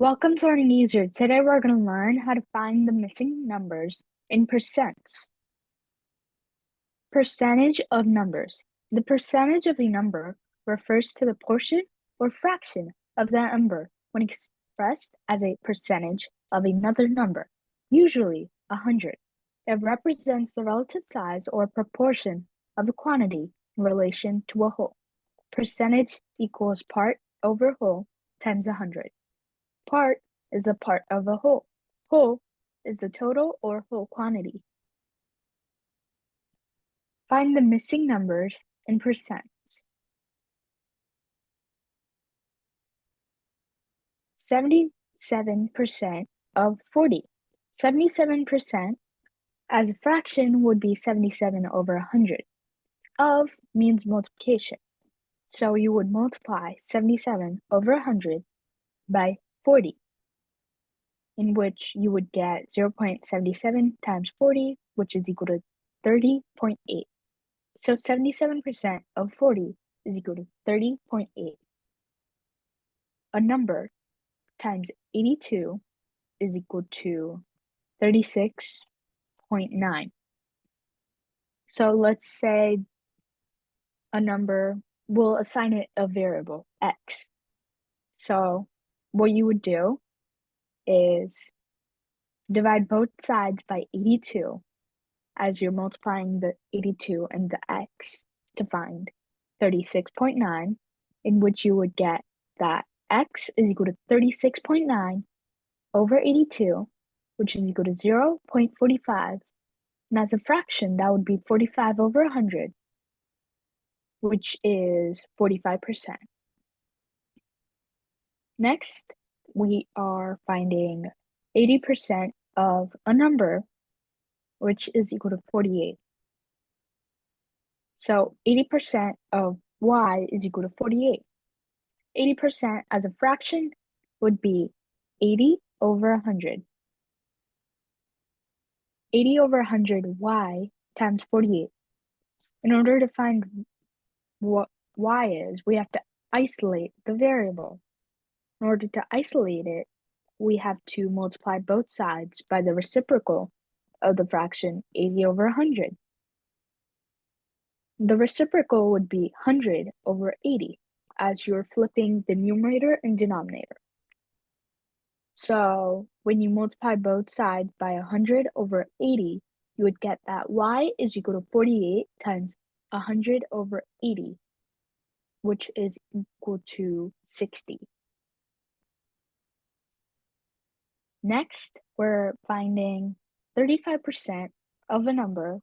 Welcome to Learning Easier. Today we're going to learn how to find the missing numbers in percents. Percentage of numbers. The percentage of a number refers to the portion or fraction of that number when expressed as a percentage of another number, usually 100. It represents the relative size or proportion of a quantity in relation to a whole. Percentage equals part over whole times 100. Part is a part of a whole. Whole is the total or whole quantity. Find the missing numbers in percent. 77% of 40. 77% as a fraction would be 77 over 100. Of means multiplication. So you would multiply 77 over 100 by 40, in which you would get 0.77 times 40, which is equal to 30.8. So 77% of 40 is equal to 30.8. A number times 82 is equal to 36.9. So let's say a number, we'll assign it a variable, x. So what you would do is divide both sides by 82 as you're multiplying the 82 and the x to find 36.9, in which you would get that x is equal to 36.9 over 82, which is equal to 0.45. And as a fraction, that would be 45 over 100, which is 45%. Next, we are finding 80% of a number, which is equal to 48. So 80% of y is equal to 48. 80% as a fraction would be 80 over 100. 80 over 100 y times 48. In order to find what y is, we have to isolate the variable. In order to isolate it, we have to multiply both sides by the reciprocal of the fraction 80 over 100. The reciprocal would be 100 over 80, as you're flipping the numerator and denominator. So when you multiply both sides by 100 over 80, you would get that y is equal to 48 times 100 over 80, which is equal to 60. Next, we're finding 35% of a number,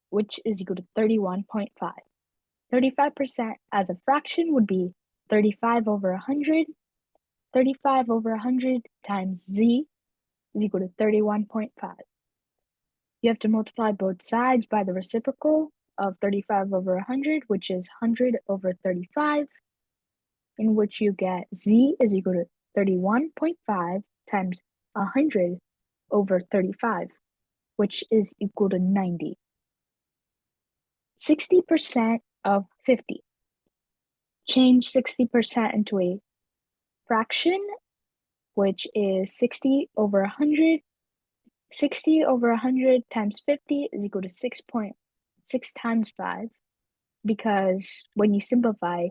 which is equal to 31.5. 35% as a fraction would be 35 over 100. 35 over 100 times z is equal to 31.5. You have to multiply both sides by the reciprocal of 35 over 100, which is 100 over 35, in which you get z is equal to 31.5 times 100 over 35, which is equal to 90. 60% of 50. Change 60% into a fraction, which is 60 over 100. 60 over 100 times 50 is equal to 6.6 times 5, because when you simplify,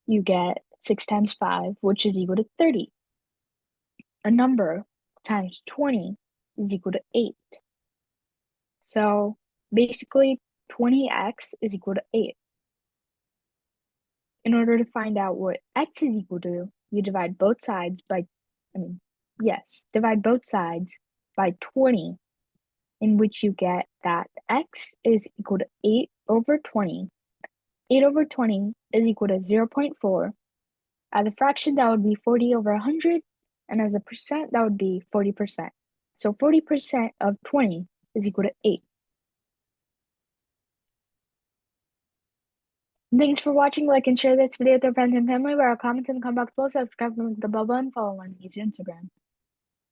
you get 6 times 5, which is equal to 30. A number times 20 is equal to 8. So basically, 20x is equal to 8. In order to find out what x is equal to, you divide both sides by, divide both sides by 20, in which you get that x is equal to 8 over 20. 8 over 20 is equal to 0.4. As a fraction, that would be 40 over 100, and as a percent, that would be 40%. So 40% of 20 is equal to 8. Thanks for watching. Like and share this video with your friends and family. Where our comments in the comment box below. Subscribe to the bell button. Follow on Instagram.